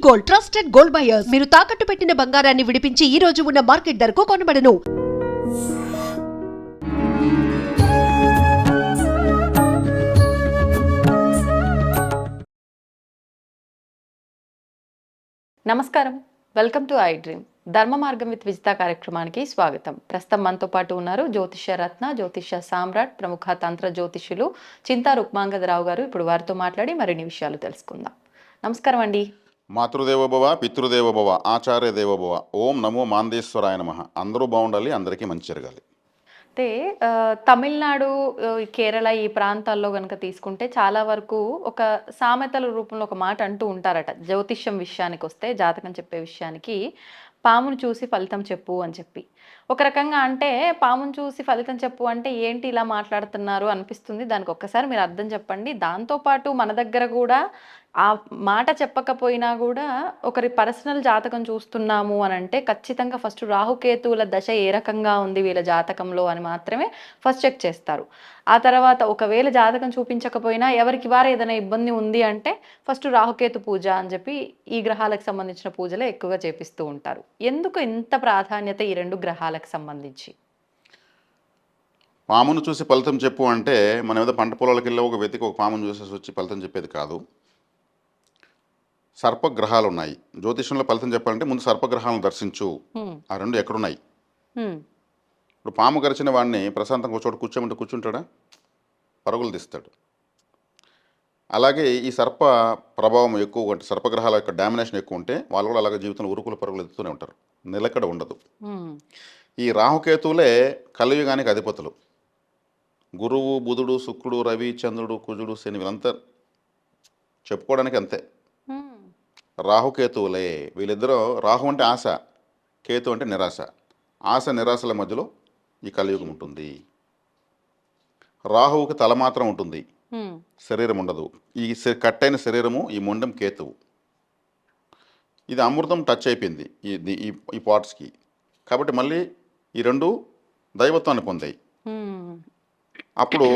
Gold, trusted gold buyers. మీరు తాకట్టు పెట్టిన బంగారాన్ని విడిపించి ఈ రోజు ఉన్న మార్కెట్ ధరకు కొనబడను. నమస్కారం, వెల్కమ్ టు ఐ డ్రీమ్. ధర్మ మార్గం విత్ విజిత కార్యక్రమానికి స్వాగతం. ప్రస్తుతం మనతో పాటు ఉన్నారు జ్యోతిష్య రత్న, జ్యోతిష్య సామ్రాట్, ప్రముఖ తంత్ర జ్యోతిష్యులు చింతా రుక్మాంగదరావు గారు. ఇప్పుడు వారితో మాట్లాడి మరిన్ని విషయాలు తెలుసుకుందాం. నమస్కారం అండి. మాతృదేవోభవ, పితృదేవోభవ, ఆచార్య దేవోభవ. ఓం నమో మాందేశ్వరాయ నమః. అందరూ బాగుండాలి, అందరికీ మంచి జరగాలి. అయితే తమిళనాడు, కేరళ ఈ ప్రాంతాల్లో కనుక తీసుకుంటే చాలా వరకు ఒక సామెతల రూపంలో ఒక మాట అంటూ ఉంటారట. జ్యోతిష్యం విషయానికి వస్తే, జాతకం చెప్పే విషయానికి పామును చూసి ఫలితం చెప్పు అని చెప్పి. ఒక రకంగా అంటే పామును చూసి ఫలితం చెప్పు అంటే ఏంటి ఇలా మాట్లాడుతున్నారు అనిపిస్తుంది. దానికి ఒక్కసారి మీరు అర్థం చెప్పండి. దాంతోపాటు మన దగ్గర కూడా ఆ మాట చెప్పకపోయినా కూడా ఒకరి పర్సనల్ జాతకం చూస్తున్నాము అని అంటే ఖచ్చితంగా ఫస్ట్ రాహుకేతువుల దశ ఏ రకంగా ఉంది వీళ్ళ జాతకంలో అని మాత్రమే ఫస్ట్ చెక్ చేస్తారు. ఆ తర్వాత ఒకవేళ జాతకం చూపించకపోయినా ఎవరికి వారు ఏదైనా ఇబ్బంది ఉంది అంటే ఫస్ట్ రాహుకేతు పూజ అని చెప్పి ఈ గ్రహాలకు సంబంధించిన పూజలే ఎక్కువగా చేపిస్తూ ఉంటారు. ఎందుకు ఇంత ప్రాధాన్యత ఈ రెండు గ్రహాలకు సంబంధించి? పామును చూసి ఫలితం చెప్పు అంటే మనం ఏదో పంట పొలాలకు వెళ్ళి ఒక వ్యక్తికి ఒక పామును చూసేసి వచ్చి ఫలితం చెప్పేది కాదు. సర్పగ్రహాలు ఉన్నాయి. జ్యోతిషంలో ఫలితం చెప్పాలంటే ముందు సర్పగ్రహాలను దర్శించు. ఆ రెండు ఎక్కడున్నాయి? ఇప్పుడు పాము గరిచిన వాడిని ప్రశాంతంగా ఒక చోట కూర్చోమంటే కూర్చుంటాడా? పరుగులు తీస్తాడు. అలాగే ఈ సర్ప ప్రభావం ఎక్కువ ఉంటే, సర్పగ్రహాల యొక్క డామినేషన్ ఎక్కువ ఉంటే వాళ్ళు కూడా అలాగే జీవితంలో ఉరుకులు పరుగులు ఎత్తుతూనే ఉంటారు. నిలకడ ఉండదు. ఈ రాహుకేతువులే కలియుగానికి అధిపతులు. గురువు, బుధుడు, శుక్రుడు, రవి, చంద్రుడు, కుజుడు, శని వీళ్ళంతా చెప్పుకోవడానికి అంతే. రాహుకేతువులే వీళ్ళిద్దరూ. రాహు అంటే ఆశ, కేతు అంటే నిరాశ. ఆశ నిరాశల మధ్యలో ఈ కలియుగం ఉంటుంది. రాహువుకి తల మాత్రం ఉంటుంది, శరీరం ఉండదు. ఈ కట్టైన శరీరము ఈ మొండం కేతువు. ఇది అమృతం టచ్ అయిపోయింది ఈ పార్ట్స్కి. కాబట్టి మళ్ళీ ఈ రెండు దైవత్వాన్ని పొందాయి. అప్పుడు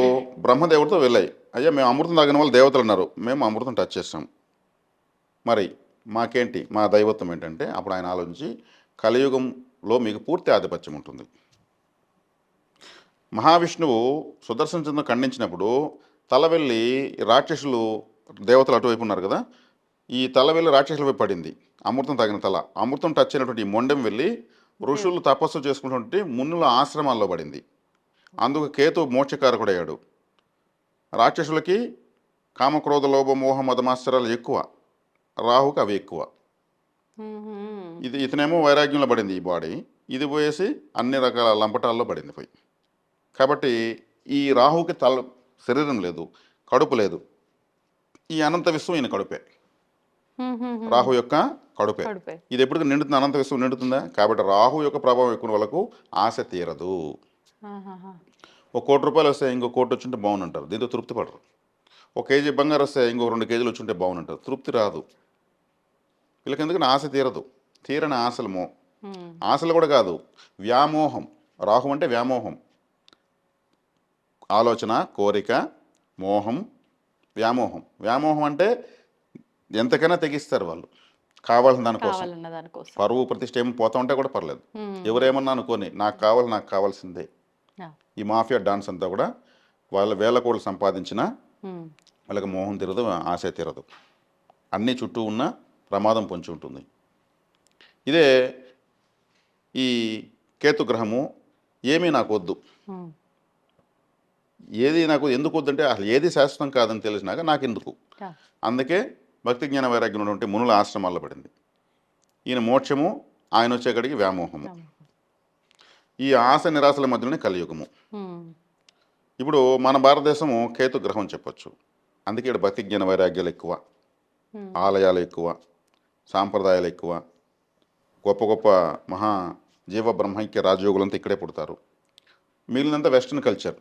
బ్రహ్మదేవుడితో వెళ్ళాయి. అయ్యా, మేము అమృతం తాగిన వాళ్ళు దేవతలు అన్నారు, మేము అమృతం టచ్ చేస్తాం, మరి మాకేంటి, మా దైవత్వం ఏంటంటే అప్పుడు ఆయన ఆలోచించి కలియుగంలో మీకు పూర్తి ఆధిపత్యం ఉంటుంది. మహావిష్ణువు సుదర్శన చంద్రుని ఖండించినప్పుడు తల వెళ్ళి రాక్షసులు, దేవతలు అటువైపు ఉన్నారు కదా, ఈ తల వెళ్ళి రాక్షసుల వైపు పడింది. అమృతం తాగిన తల, అమృతం టచ్ అయినటువంటి ఈ మొండెం వెళ్ళి ఋషులు తపస్సు చేసుకున్నటువంటి మునుల ఆశ్రమాల్లో పడింది. అందుకు కేతు మోక్షకారకుడయ్యాడు. రాక్షసులకి కామక్రోధ లోభ మోహ మదమాశ్చర్యాలు ఎక్కువ, రాహుకి అవి ఎక్కువ. ఇతనేమో వైరాగ్యంలో పడింది ఈ బాడీ, ఇది పోయేసి అన్ని రకాల లంపటాల్లో పడింది పోయి. కాబట్టి ఈ రాహుకి శరీరం లేదు, కడుపు లేదు. ఈ అనంత విశ్వం ఈయన కడుపే, రాహు యొక్క కడుపే. ఇది ఎప్పుడు నిండుతుంది? అనంత విశ్వం నిండుతుందా? కాబట్టి రాహు యొక్క ప్రభావం ఎక్కువ వాళ్ళకు ఆశ తీరదు. ఒక కోటి రూపాయలు వస్తే ఇంకో కోటి వచ్చుంటే బాగుంటారు, దీంతో తృప్తి పడరు. ఒక కేజీ బంగారు వస్తే ఇంకో 2 కేజీలు వచ్చుంటే బాగుంటారు, తృప్తి రాదు. వీళ్ళకి ఎందుకంటే ఆశ తీరదు. తీరని ఆశలు ఆశలు కూడా కాదు, వ్యామోహం. రాహు అంటే వ్యామోహం, ఆలోచన, కోరిక, మోహం, వ్యామోహం. వ్యామోహం అంటే ఎంతకైనా తెగిస్తారు వాళ్ళు కావాల్సిన దానికోసం. పరువు ప్రతిష్ట ఏమో పోతా ఉంటే కూడా పర్లేదు, ఎవరేమన్నా అనుకోని నాకు కావాల్సిందే. ఈ మాఫియా డాన్స్ అంతా కూడా వాళ్ళ వేల కోట్లు సంపాదించినా వాళ్ళకి మోహం తీరదు, ఆశ తీరదు. అన్నీ చుట్టూ ఉన్న ప్రమాదం పొంచి ఉంటుంది. ఇదే ఈ కేతుగ్రహము. ఏమీ నాకు వద్దు, ఏది నాకు ఎందుకు వద్దంటే అసలు ఏది శాశ్వతం కాదని తెలిసినాక నాకు ఎందుకు. అందుకే భక్తి జ్ఞాన వైరాగ్యం ఉన్నటువంటి మునుల ఆశ్రమాల్లో పడింది. ఈయన మోక్షము, ఆయన వచ్చేకడికి వ్యామోహము. ఈ ఆశ నిరాశల మధ్యలోనే కలియుగము. ఇప్పుడు మన భారతదేశము కేతుగ్రహం చెప్పచ్చు. అందుకే ఇక్కడ భక్తి జ్ఞాన వైరాగ్యాలు ఎక్కువ, ఆలయాలు ఎక్కువ, సాంప్రదాయాలు ఎక్కువ, గొప్ప గొప్ప మహా జీవ బ్రహ్మైక్య రాజయోగులంతా ఇక్కడే పుడతారు. మిగిలినంతా వెస్ట్రన్ కల్చర్,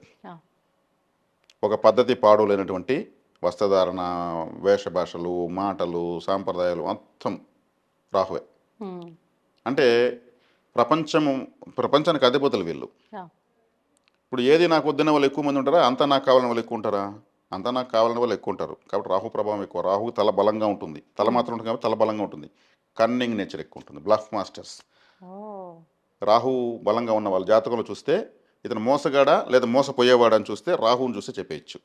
ఒక పద్ధతి పాడు లేనటువంటి వస్త్రధారణ, వేషభాషలు, మాటలు, సాంప్రదాయాలు మొత్తం రాహువే. అంటే ప్రపంచానికి అధిపతులు వీళ్ళు. ఇప్పుడు ఏది నాకు వద్దనే వాళ్ళు ఎక్కువ మంది ఉంటారా, అంతా నాకు కావాలని వాళ్ళు ఎక్కువ ఉంటారా? అంతా నాకు కావాలని వాళ్ళు ఎక్కువ ఉంటారు. కాబట్టి రాహు ప్రభావం ఎక్కువ. రాహుకి తల బలంగా ఉంటుంది. తల మాత్రం ఉంటుంది కాబట్టి తల బలంగా ఉంటుంది. కన్నింగ్ నేచర్ ఎక్కువ ఉంటుంది. Bluff masters. ఓ రాహు బలంగా ఉన్న వాళ్ళ జాతకంలో చూస్తే ఇతను మోసగాడా లేదా మోసపోయేవాడా అని చూస్తే రాహుని చూస్తే చెప్పేయచ్చు.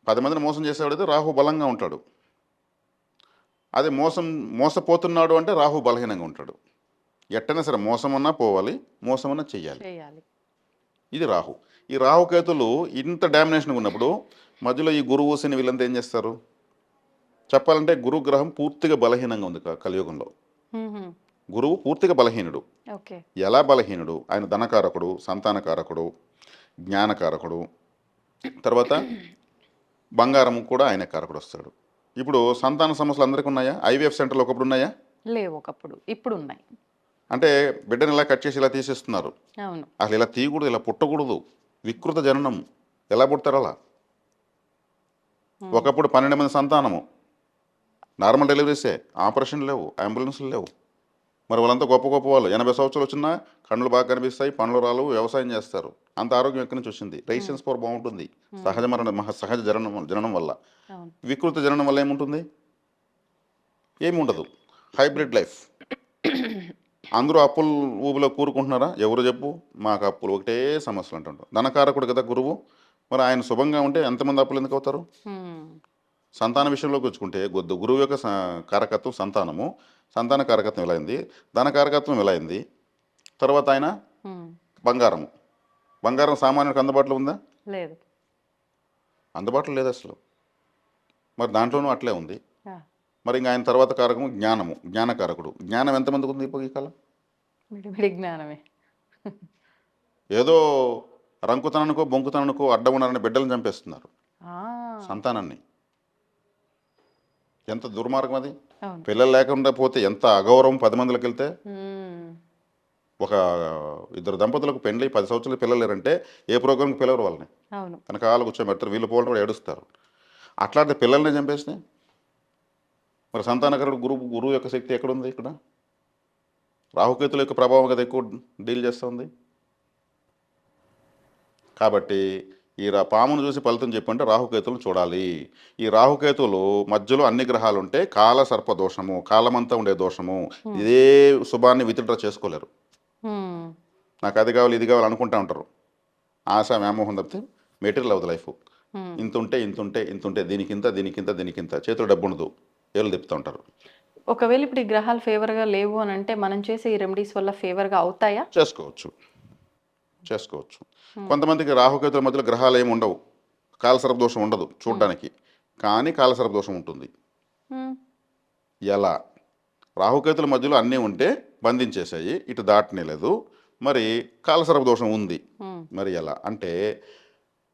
10 మందిని మోసం చేసేవాడైతే రాహు బలంగా ఉంటాడు. అదే మోసపోతున్నాడు అంటే రాహు బలహీనంగా ఉంటాడు. ఎట్టైనా సరే మోసమన్నా పోవాలి, మోసమన్నా చెయ్యాలి. చేయాలి. ఇది రాహు. ఈ రాహుకేతులు ఇంత డామినేషన్ ఉన్నప్పుడు మధ్యలో ఈ గురువు శని వీళ్ళంతా ఏం చేస్తారు? చెప్పాలంటే గురుగ్రహం పూర్తిగా బలహీనంగా ఉంది కలియుగంలో. గురువు పూర్తిగా బలహీనుడు. ఓకే. ఎలా బలహీనుడు? ఆయన ధనకారకుడు, సంతానకారకుడు, జ్ఞానకారకుడు, తర్వాత బంగారం కూడా ఆయన కారకుడు వస్తాడు. ఇప్పుడు సంతాన సమస్యలు అందరికీ ఉన్నాయా? ఐవీఎఫ్ సెంటర్లు ఒకప్పుడు ఉన్నాయా? లేవు ఒకప్పుడు, ఇప్పుడు ఉన్నాయి. అంటే బిడ్డని ఇలా కట్ చేసి ఇలా తీసేస్తున్నారు. అవును. అసలు ఇలా తీయకూడదు, ఇలా పుట్టకూడదు. వికృత జననం. ఎలా పుడతారు అలా? ఒకప్పుడు 12 మంది సంతానము, నార్మల్ డెలివరీసే, ఆపరేషన్ లేవు, అంబులెన్స్లు లేవు. మరి వాళ్ళంతా గొప్ప గొప్ప వాళ్ళు 80 సంవత్సరాలు వచ్చినా కళ్ళు బాగా కనిపిస్తాయి, పనులు రాలు, వ్యవసాయం చేస్తారు. అంత ఆరోగ్యం ఎక్కడి నుంచి వచ్చింది? రెసిస్టెన్స్ పవర్ బాగుంటుంది. సహజ జననం వల్ల. అవును. వికృత జననం వల్ల ఏముంటుంది? ఏమి ఉండదు. Hybrid life. అందరూ అప్పులు ఊబిలో కూరుకుంటున్నారా? ఎవరు చెప్పు? మాకు అప్పులు ఒకటే సమస్యలు అంటుంటారు. ధనకారకుడు కదా గురువు. మరి ఆయన శుభంగా ఉంటే ఎంతమంది అప్పులు ఎందుకు అవుతారు? సంతాన విషయంలోకి వచ్చుకుంటే గురువు యొక్క కారకత్వం సంతానము, సంతాన కారకత్వం ఎలా అయింది, ధన కారకత్వం ఎలా అయింది. తర్వాత ఆయన బంగారము. బంగారం సామాన్యుడికి అందుబాటులో ఉందా? లేదు. అందుబాటులో లేదు అసలు. మరి దాంట్లోనూ అట్లే ఉంది. మరి ఇంకా ఆయన తర్వాత కారకము జ్ఞానము, జ్ఞానకారకుడు. జ్ఞానం ఎంతమందికి ఉంది ఇప్పుడు ఈ కాలం? మిడిమిడి జ్ఞానమే. ఏదో రంకుతనానికో బొంకుతనానికో అడ్డం ఉన్నారని బిడ్డలను చంపేస్తున్నారు సంతానాన్ని. ఎంత దుర్మార్గం అది. పిల్లలు లేకుండా పోతే ఎంత అగౌరవం. 10 మందిలోకి వెళ్తే ఒక 2 దంపతులకు పెళ్ళి 10 సంవత్సరాలు పిల్లలు లేరంటే ఏ ప్రోగ్రామ్కి పిల్లలు వాళ్ళని వెనకాల కూర్చోబెడతారు. వీళ్ళు పోవడం కూడా ఏడుస్తారు. అట్లాంటి పిల్లల్ని చంపేసినాయి. మరి సంతానకరుడు గురువు యొక్క శక్తి ఎక్కడుంది? ఇక్కడ రాహుకేతుల యొక్క ప్రభావం కదా ఎక్కువ డీల్ చేస్తుంది. కాబట్టి ఈ పామును చూసి ఫలితం చెప్పంటే రాహుకేతులను చూడాలి. ఈ రాహుకేతువులు మధ్యలో అన్ని గ్రహాలు ఉంటే కాల సర్ప దోషము, కాలమంతా ఉండే దోషము. ఇదే శుభాన్ని విత్డ్రా చేసుకోలేరు. నాకు అది కావాలి ఇది కావాలి అనుకుంటా ఉంటారు. ఆశ వ్యామోహం తప్పితే మెటీరియల్ అవుతుంది లైఫ్. ఇంతుంటే దీనికింత చేతులు డబ్బు ఉండదు, ఏళ్ళు తిప్పుతూ ఉంటారు. ఒకవేళ ఇప్పుడు ఈ గ్రహాలు ఫేవర్గా లేవు అని అంటే మనం చేసే ఈ రెమెడీస్ వల్ల ఫేవర్గా అవుతాయా? చేసుకోవచ్చు. కొంతమందికి రాహుకేతుల మధ్యలో గ్రహాలు ఏమి ఉండవు, కాలసర్ప దోషం ఉండదు చూడడానికి, కానీ కాలసర్ప దోషం ఉంటుంది. ఎలా? రాహుకేతుల మధ్యలో అన్నీ ఉంటే బంధించేసాయి, ఇటు దాటనే లేదు. మరి కాలసర్ప దోషం ఉంది. మరి ఎలా అంటే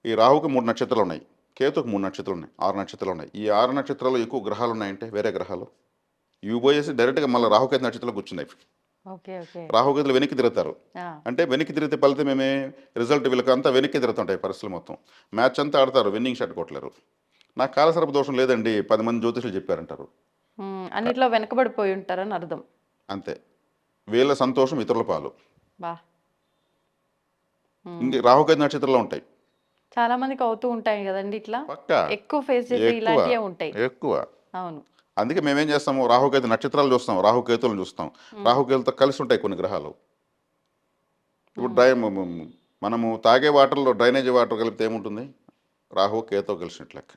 ఈ రాహుకి 3 నక్షత్రాలు ఉన్నాయి, కేతుకు 3 నక్షత్రాలు ఉన్నాయి, 6 నక్షత్రాలు ఉన్నాయి. ఈ 6 నక్షత్రాలు ఎక్కువ గ్రహాలు ఉన్నాయంటే వేరే గ్రహాలు ఇవి పోయేసి డైరెక్ట్గా మళ్ళీ రాహుకేతు నక్షత్రాలు కూర్చున్నాయి. రాహుకేతులు వెనక్కి తిరుగుతారు. అంటే వెనక్కి తిరిగితే ఫలితం ఏమే? రిజల్ట్ వీళ్ళకి అంతా వెనక్కి తిరుగుతుంటాయి పరిస్థితులు మొత్తం. మ్యాచ్ అంతా ఆడతారు, విన్నింగ్ షాట్ కొట్టలేరు. నాకు కాలసర్ప దోషం లేదండి 10 మంది జ్యోతిషులు చెప్పారంటారు. అన్నిట్లో వెనకబడిపోయి ఉంటారని అర్థం. అంతే. వీళ్ళ సంతోషం ఇతరుల పాలు. ఇంక రాహుకేతు నక్షత్రంలో ఉంటాయి. చాలా మందికి అవుతూ ఉంటాయి కదండి ఇట్లా. ఎక్కువ ఫేస్ చేసే ఇలాంటివే ఉంటాయి ఎక్కువ. అవును. అందుకే మేమేం చేస్తాము, రాహుకేతు నక్షత్రాలు చూస్తాం, రాహుకేతులను చూస్తాం. రాహుకేతులతో కలిసి ఉంటాయి కొన్ని గ్రహాలు. ఇప్పుడు మనము తాగే వాటర్లో డ్రైనేజీ వాటర్ కలిపితే ఏముంటుంది? రాహు కేతో కలిసినట్లెక్క.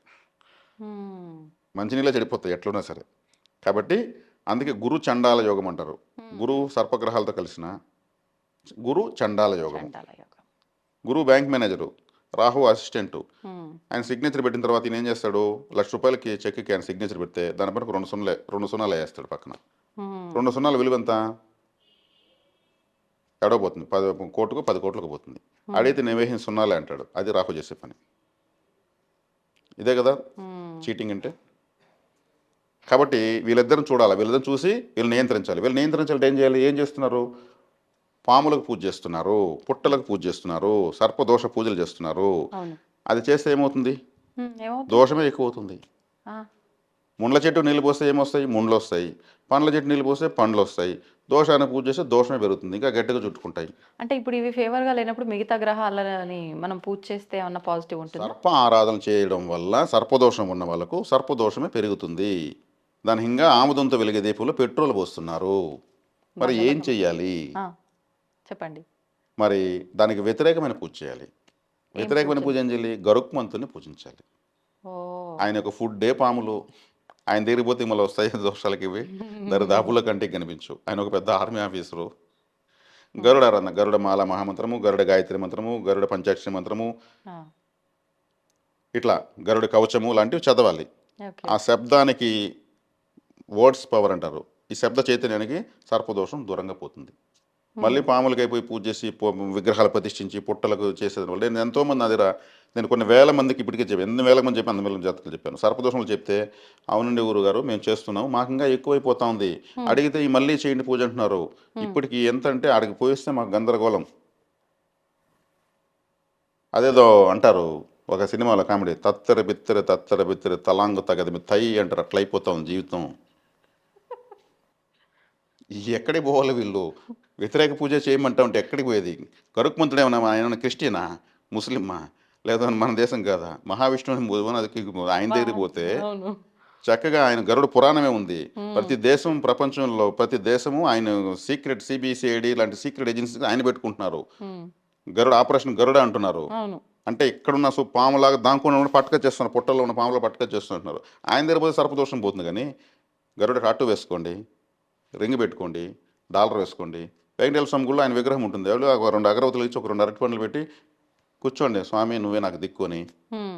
మంచినీళ్ళే చెడిపోతాయి ఎట్లున్నా సరే. కాబట్టి అందుకే గురు చండాల యోగం అంటారు. గురువు సర్పగ్రహాలతో కలిసిన గురు చండాల యోగం. గురువు బ్యాంక్ మేనేజరు, రాహు అసిస్టెంటు. ఆయన సిగ్నేచర్ పెట్టిన తర్వాత ఈయన ఏం చేస్తాడు? ₹1,00,000 చెక్కి ఆయన సిగ్నేచర్ పెడితే దానిపైన 2 సున్నాలు వేస్తాడు పక్కన. 2 సున్నాల విలువ ఎంత? ఎడవబోతుంది 10 కోట్లకు 10 కోట్లకు పోతుంది. అడిగితే నేను వేసిన సున్నాలే అంటాడు. అది రాహు చేసే పని. ఇదే కదా చీటింగ్ అంటే. కాబట్టి వీళ్ళిద్దరిని చూడాలి, వీళ్ళిద్దరిని చూసి వీళ్ళు నియంత్రించాలి. వీళ్ళు నియంత్రించాలంటే ఏం చేయాలి? ఏం చేస్తున్నారు? పాములకు పూజ చేస్తున్నారు, పుట్టలకు పూజ చేస్తున్నారు, సర్పదోష పూజలు చేస్తున్నారు. అది చేస్తే ఏమవుతుంది? దోషమే ఎక్కువ అవుతుంది. ముండ్ల చెట్టు నీళ్ళు పోస్తే ఏమొస్తాయి? ముండ్లు వస్తాయి. పండ్ల చెట్టు నీళ్ళు పోస్తే పండ్లు వస్తాయి. దోషాన్ని పూజ చేస్తే దోషమే పెరుగుతుంది, ఇంకా గట్టిగా చుట్టుకుంటాయి. అంటే ఇప్పుడు ఇవి ఫేవర్‌గా లేనప్పుడు మిగతా గ్రహాలని మనం పూజ చేస్తే ఏమన్నా పాజిటివ్ ఉంటుందా? సర్ప ఆరాధన చేయడం వల్ల సర్పదోషం ఉన్న వాళ్ళకు సర్పదోషమే పెరుగుతుంది. దాని ఇంకా ఆముదంతో వెలిగే దీపంలో పెట్రోల్ పోస్తున్నారు. మరి ఏం నమ్మకం. చెయ్యాలి? ఆ! చెప్పండి. మరి దానికి వ్యతిరేకమైన పూజ చేయాలి. ఏం వ్యతిరేకమైన పూజ? పూజ ఏం చేయాలి? గరుక్మంతుని పూజించాలి. ఓహ్! ఆయన యొక్క ఫుడ్డే పాములు. ఆయన దగ్గరికి పోతే మళ్ళీ వస్తాయి దోషాలకి ఇవి. దరిదాపుల్లో కంటికి కనిపించు. ఆయన ఒక పెద్ద ఆర్మీ ఆఫీసరు. గరుడ ఆరాధన, గరుడ మాల మహామంత్రము, గరుడ గాయత్రి మంత్రము, గరుడ పంచాక్షరి మంత్రము, ఆ! ఇట్లా గరుడ కవచము లాంటివి చదవాలి. ఓకే. ఆ శబ్దానికి వర్డ్స్ పవర్ అంటారు. ఈ శబ్ద చైతన్యానికి సర్పదోషం దూరంగా పోతుంది. మళ్ళీ పాములకి అయిపోయి పూజ చేసి విగ్రహాలు ప్రతిష్ఠించి పుట్టలకు చేసేది వల్ల నేను ఎంతోమంది నా దగ్గర నేను కొన్ని వేల మందికి ఇప్పటికే చెప్పాను. ఎన్ని వేల మంది చెప్పి అంత వేల జాతకులు చెప్పాను. సర్పదోషంలో చెప్తే అవునండి గురుగారు మేము చేస్తున్నాం, మాకు ఇంకా ఎక్కువైపోతా ఉంది. అడిగితే ఈ మళ్ళీ చేయండి పూజ అంటున్నారు. ఇప్పటికి ఎంత అంటే ఆడికి పోయిస్తే మాకు గందరగోళం. అదేదో అంటారు ఒక సినిమాలో కామెడీ, తత్తర బిత్తర తలాంగు తగది తై అంటారు. అట్లా అయిపోతా ఉంది జీవితం. ఎక్కడికి పోవాలి వీళ్ళు? వ్యతిరేక పూజ చేయమంటా ఉంటే ఎక్కడికి పోయేది? గరుక్మంతుడు ఏమన్నా ఆయన క్రిస్టియనా, ముస్లిమా, లేదా మన దేశం కాదా? మహావిష్ణువుని ఆయన దగ్గరికి పోతే అవును. చక్కగా ఆయన గరుడ పురాణమే ఉంది. ప్రతి దేశం, ప్రపంచంలో ప్రతి దేశము ఆయన సీక్రెట్ సిబిసిఐడి లాంటి సీక్రెట్ ఏజెన్సీస్ ఆయన పెట్టుకుంటున్నారు. హ్మ్. గరుడ ఆపరేషన్ గరుడ అంటున్నారు. అవును. అంటే ఇక్కడున్న పాములాగా దాంకొని ఉన్న పట్టుకొచ్చేస్తున్నారు, పుట్టలో ఉన్న పాములో పట్టుకొచ్చేస్తున్నారు. ఆయన దగ్గర పోతే సర్పదోషం పోతుంది. కానీ గరుడ టాటూ వేసుకోండి, రింగ్ పెట్టుకోండి, డాలర్ వేసుకోండి. వెంకటేశ్వర స్వామి గుడిలో ఆయన విగ్రహం ఉంటుంది. ఎవరు ఒక 2 అగరవతులు ఇచ్చి ఒక 2 అరటి పండ్లు పెట్టి కూర్చోండి, స్వామి నువ్వే నాకు దిక్కు అని. హ్మ్.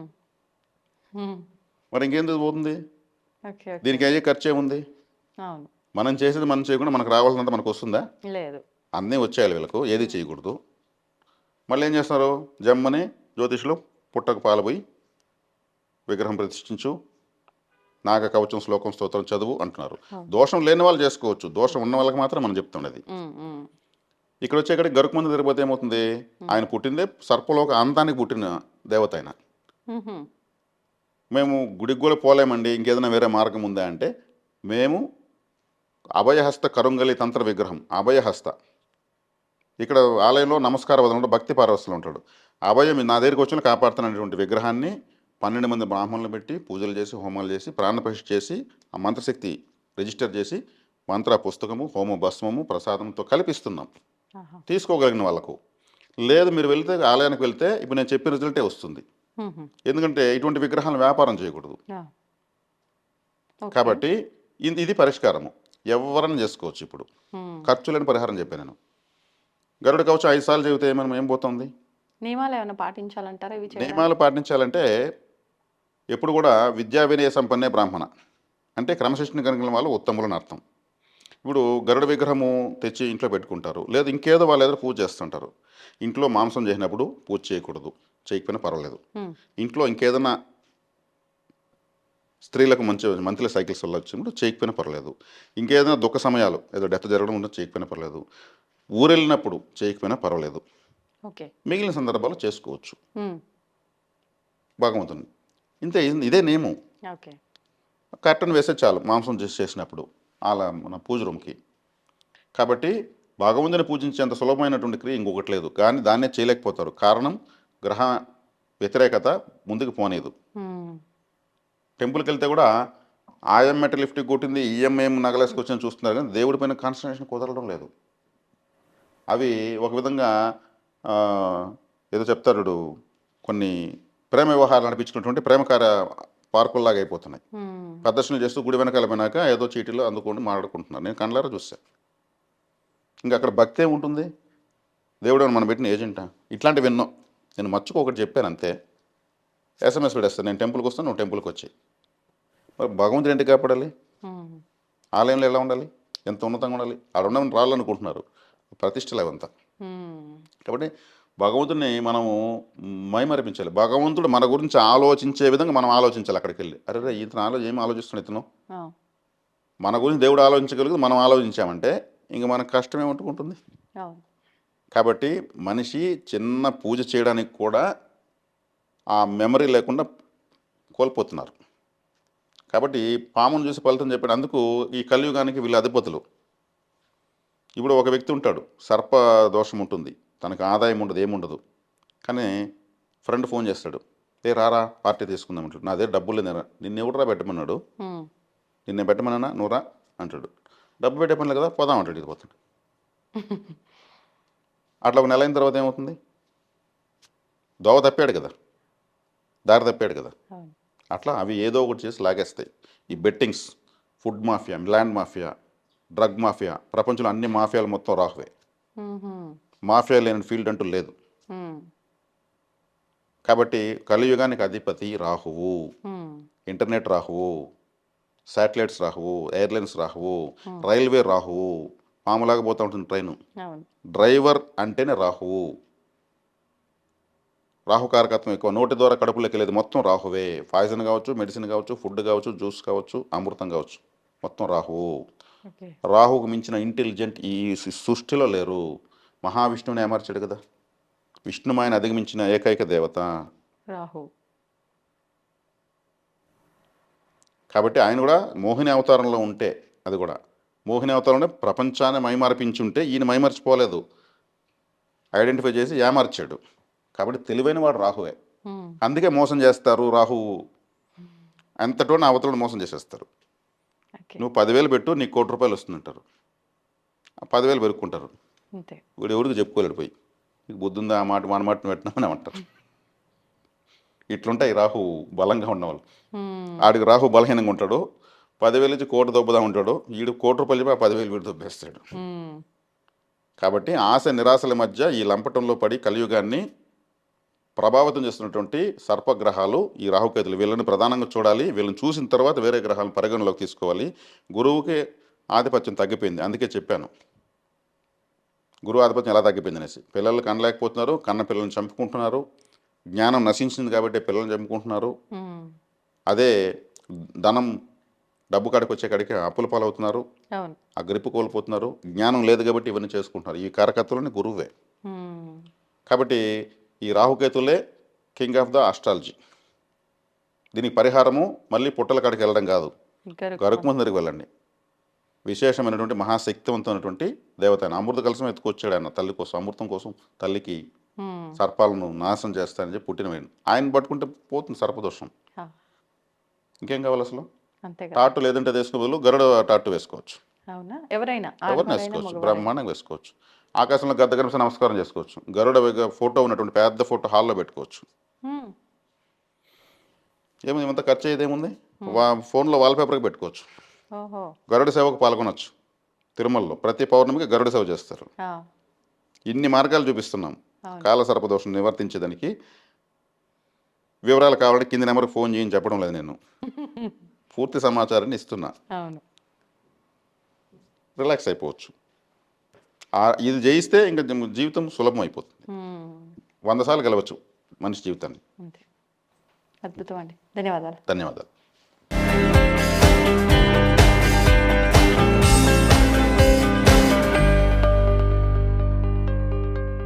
హ్మ్. మరి ఇంకేందుకు పోతుంది? ఓకే. ఓకే. దీనికి అయ్యే ఖర్చు ఏముంది? అవును. మనం చేసేది మనం చేయకుండా మనకు రావాల్సినంత మనకు వస్తుందా? లేదు. అన్నీ వచ్చేయాలి వీళ్ళకు, ఏది చేయకూడదు. మళ్ళీ ఏం చేస్తున్నారు? జమ్మని జ్యోతిష్యులు పుట్టకు పాలపోయి విగ్రహం ప్రతిష్ఠించు, నాగ కవచం శ్లోకం స్తోత్రం చదువు అంటున్నారు. దోషం లేని వాళ్ళు చేసుకోవచ్చు, దోషం ఉన్న వాళ్ళకి మాత్రం మనం చెప్తున్నది. హ్మ్. హ్మ్. ఇక్కడ వచ్చేక్కడికి గరుకుమంది తిరిగిపోతే ఏమవుతుంది? ఆయన పుట్టిందే సర్పలోక అంతానికి పుట్టిన దేవత ఆయన. హుహు. మేము గుడికి కూడా పోలేమండి, ఇంకేదైనా వేరే మార్గం ఉందా అంటే, మేము అభయహస్త కరుంగలి తంత్ర విగ్రహం. అభయహస్త ఇక్కడ ఆలయంలో నమస్కార వదనంలో భక్తి పారవస్సులు ఉంటాడు. అభయం నా దగ్గరికి వచ్చిన కాపాడుతున్నటువంటి విగ్రహాన్ని 12 మంది బ్రాహ్మణులు పెట్టి పూజలు చేసి హోమాలు చేసి ప్రాణప్రతిష్ఠ చేసి ఆ మంత్రశక్తి రిజిస్టర్ చేసి మంత్ర పుస్తకము హోమ భస్మము ప్రసాదంతో కల్పిస్తున్నాం ఆహా. తీసుకోగలిగిన వాళ్ళకు. లేదు మీరు వెళ్తే ఆలయానికి వెళ్తే ఇప్పుడు నేను చెప్పే రిజల్టే వస్తుంది. హుహు. ఎందుకంటే ఇటువంటి విగ్రహాలను వ్యాపారం చేయకూడదు. ఆ! ఓకే. కాబట్టి ఇది పరిష్కారము, ఎవరైనా చేసుకోవచ్చు. ఇప్పుడు హ్మ్. ఖర్చు లేని పరిహారం చెప్పాను నేను. గరుడ కవచం 5 సార్లు చెబితే ఏం పోతుంది? నియమాలు ఏమైనా పాటించాలంటారా ఇవి చేయడానికి? నియమాలు పాటించాలంటే ఎప్పుడు కూడా విద్యా వినయ సంపన్నే బ్రాహ్మణ అంటే క్రమశిక్షణ కలిగిన వాళ్ళు ఉత్తములని అర్థం. ఇప్పుడు గరుడ విగ్రహము తెచ్చి ఇంట్లో పెట్టుకుంటారు, లేదా ఇంకేదో వాళ్ళు ఏదో పూజ చేస్తుంటారు. ఇంట్లో మాంసం చేసినప్పుడు పూజ చేయకూడదు, చేయకపోయినా పర్వాలేదు. హ్మ్. ఇంట్లో ఇంకేదైనా స్త్రీలకు మంత్లీ సైకిల్స్ వల్ల వచ్చినప్పుడు చేయకపోయినా పర్వాలేదు. ఇంకేదైనా దుఃఖ సమయాలు ఏదో డెత్ జరగడం ఉంటే చేయకపోయినా పర్వాలేదు. ఊరెళ్ళినప్పుడు చేయకపోయినా పర్వాలేదు. ఓకే. మిగిలిన సందర్భాలు చేసుకోవచ్చు హ్మ్. భగవంతుని. ఇంతే, ఇదే నియమం. ఓకే. కర్టన్ వేస్తే చాలు మాంసం చేసినప్పుడు అలా మన పూజ రూమ్కి. కాబట్టి భగవంతుని పూజించేంత సులభమైనటువంటి క్రియ ఇంకొకటి లేదు. కానీ దాన్నే చేయలేకపోతారు. కారణం గ్రహ వ్యతిరేకత ముందుకు పోనీదు. హ్మ్. టెంపుల్కి వెళ్తే కూడా ఆయం మెట లిఫ్ట్కి కొట్టింది ఈఎంఏం నగలేసుకొచ్చి చూస్తున్నారు, కానీ దేవుడి పైన కాన్సన్ట్రేషన్ కుదరడం లేదు. అవి ఒక విధంగా ఆ, ఏదో చెప్తారు చూడు, కొన్ని ప్రేమ వ్యవహారాలు నడిపించుకున్నటువంటి ప్రేమకార పార్కుల్లాగా అయిపోతున్నాయి. హ్మ్. ప్రదర్శనలు చేస్తూ గుడి వెనకాల పోయినాక ఏదో చీటీలో అందుకొని మాట్లాడుకుంటున్నారు. నేను కళ్ళారా చూశాను. ఇంకా అక్కడ భక్తి ఏముంటుంది? దేవుడు మనం పెట్టిన ఏజెంటా? ఇట్లాంటివి ఎన్నో. నేను మచ్చుకు ఒకటి చెప్పాను అంతే. ఎస్ఎంఎస్ పెడేస్తాను, నేను టెంపుల్కి వస్తాను, నువ్వు టెంపుల్కి వచ్చాయి. మరి భగవంతుడు ఏంటి కాపాడాలి? హ్మ్. ఆలయంలో ఎలా ఉండాలి? ఎంత ఉన్నతంగా ఉండాలి? ఆడ ఉండమని రాళ్ళనుకుంటున్నారు, ప్రతిష్టలు అవంతా. హ్మ్. కాబట్టి భగవంతుడిని మనము మైమరిపించాలి. భగవంతుడు మన గురించి ఆలోచించే విధంగా మనం ఆలోచించాలి. అక్కడికి వెళ్ళి అరే ఇతను ఏం ఆలోచిస్తున్నాడు ఇతను, ఆ! మన గురించి దేవుడు ఆలోచించగలిగి మనం ఆలోచించామంటే ఇంక మనకు కష్టం ఏమంటుకుంటుంది. అవును. కాబట్టి మనిషి చిన్న పూజ చేయడానికి కూడా ఆ మెమరీ లేకుండా కోల్పోతున్నారు. కాబట్టి పామును చూసి ఫలితం చెప్పాడు. అందుకు ఈ కలియుగానికి వీళ్ళు అధిపతులు. ఇప్పుడు ఒక వ్యక్తి ఉంటాడు, సర్ప దోషం ఉంటుంది, తనకు ఆదాయం ఉండదు, ఏముండదు. కానీ ఫ్రెండ్ ఫోన్ చేస్తాడు, రారా పార్టీ తీసుకుందాం అంటాడు. నా దగ్గర డబ్బులు లేదరా. నిన్ను ఎవడరా పెట్టమన్నాడు, నిన్నే పెట్టమన్నా నువ్వు రా అంటాడు. డబ్బు పెట్టే పనిలే కదా, పోదాం అంటాడు. ఇది పోతాడు. అట్లా ఒక నెల అయిన తర్వాత ఏమవుతుంది? దోవ తప్పాడు కదా, దారి తప్పాడు కదా. అట్లా అవి ఏదో ఒకటి చేసి లాగేస్తాయి. ఈ bettings, food mafia, land mafia, drug mafia, ప్రపంచంలో అన్ని మాఫియాలు మొత్తం రాహువే. మాఫియా లేని ఫీల్డ్ అంటూ లేదు. కాబట్టి కలియుగానికి అధిపతి రాహువు. ఇంటర్నెట్ రాహువు, శాటిలైట్స్ రాహువు, ఎయిర్లైన్స్ రాహువు, రైల్వే రాహువు. పాములాగా పోతూ ఉంటుంది ట్రైను. డ్రైవర్ అంటేనే రాహువు. రాహుకారకత్వం ఎక్కువ. నోటి ద్వారా కడుపులోకి వెళ్ళేది మొత్తం రాహువే. పాయిజన్ కావచ్చు, మెడిసిన్ కావచ్చు, ఫుడ్ కావచ్చు, జ్యూస్ కావచ్చు, అమృతం కావచ్చు, మొత్తం రాహువు. రాహువుకు మించిన ఇంటెలిజెంట్ ఈ సృష్టిలో లేరు. మహావిష్ణువుని ఏమర్చాడు కదా, విష్ణుమాయని అధిగమించిన ఏకైక దేవత రాహు. కాబట్టి ఆయన కూడా మోహిని అవతారంలో ఉంటే, అది కూడా మోహిని అవతారంలో ప్రపంచాన్ని మైమర్పించుంటే ఈయన మైమర్చిపోలేదు, ఐడెంటిఫై చేసి ఏమర్చాడు. కాబట్టి తెలివైన వాడు రాహువే. అందుకే మోసం చేస్తారు రాహువు. ఎంతటో నా అవతలను మోసం చేసేస్తారు. నువ్వు 10,000 పెట్టు, నీకు ₹1,00,00,000 వస్తుందంటారు. 10,000 పెరుక్కుంటారు. వీడు ఎవరికి చెప్పుకోలేడు పోయి, నీకు బుద్ధి ఉందా ఆ మాట మన మాటను పెట్టినామని అంటారు. ఇట్లుంటాయి రాహు బలంగా ఉన్నవాళ్ళు. ఆడికి రాహు బలహీనంగా ఉంటాడు. 10,000 నుంచి కోటి దొబ్బదా ఉంటాడు. వీడు ₹1,00,00,000 చెప్పి ఆ 10,000 వీడు దొబ్బేస్తాడు. కాబట్టి ఆశ నిరాశల మధ్య ఈ లంపటంలో పడి కలియుగాన్ని ప్రభావితం చేస్తున్నటువంటి సర్పగ్రహాలు ఈ రాహుకేతులు. వీళ్ళని ప్రధానంగా చూడాలి. వీళ్ళని చూసిన తర్వాత వేరే గ్రహాలను పరిగణలోకి తీసుకోవాలి. గురువుకి ఆధిపత్యం తగ్గిపోయింది. అందుకే చెప్పాను గురువు ఆధిపత్యం ఎలా తగ్గిపోయింది అనేసి. పిల్లలు కనలేకపోతున్నారు, కన్న పిల్లల్ని చంపుకుంటున్నారు. జ్ఞానం నశించింది కాబట్టి పిల్లల్ని చంపుకుంటున్నారు. అదే ధనం డబ్బు కాడికి వచ్చే కాడికి అప్పుల పాలవుతున్నారు, ఆ గ్రిప్పు కోల్పోతున్నారు. జ్ఞానం లేదు కాబట్టి ఇవన్నీ చేసుకుంటున్నారు. ఈ కారకత్వాలని గురువే. కాబట్టి ఈ రాహుకేతులే కింగ్ ఆఫ్ ద ఆస్ట్రాలజీ. దీనికి పరిహారము మళ్ళీ పుట్టల కాడికి వెళ్ళడం కాదు, గరుకుమంది దగ్గరికి వెళ్ళండి. విశేషమైనటువంటి మహాశక్తివంతమైనటువంటి దేవత ఆయన. అమృత కలసం ఎత్తుకొచ్చాడు ఆయన తల్లి కోసం, అమృతం కోసం. తల్లికి సర్పాలను నాశనం చేస్తానని చెప్పి పుట్టిన ఆయన పట్టుకుంటే పోతుంది సర్పదోషం. ఇంకేం కావాలి అసలు? టాటు లేదంటే వేసుకునే బదులు గరుడ టాటు వేసుకోవచ్చు. ఎవరిని వేసుకోవచ్చు, బ్రహ్మాండంగా వేసుకోవచ్చు. ఆకాశంలో గద్ద కనిపిస్తే నమస్కారం చేసుకోవచ్చు. గరుడ ఫోటో ఉన్నటువంటి పెద్ద ఫోటో హాల్లో పెట్టుకోవచ్చు. ఏముంది, ఏమంతా ఖర్చు అయ్యేది ఏముంది? ఫోన్లో వాల్పేపర్కి పెట్టుకోవచ్చు. గరుడ సేవకు పాల్గొనవచ్చు. తిరుమలలో ప్రతి పౌర్ణమికి గరుడ సేవ చేస్తారు. ఇన్ని మార్గాలు చూపిస్తున్నాం కాల సర్పదోషం నివర్తించేదానికి. వివరాలు కావాలంటే కింది నెంబర్కి ఫోన్ చేయని చెప్పడం లేదు నేను. పూర్తి సమాచారాన్ని ఇస్తున్నా. రిలాక్స్ అయిపోవచ్చు. ఇది జయిస్తే ఇంకా జీవితం సులభం అయిపోతుంది. 100 సార్లు గెలవచ్చు మనిషి జీవితాన్ని. అద్భుతం అండి. ధన్యవాదాలు. ధన్యవాదాలు.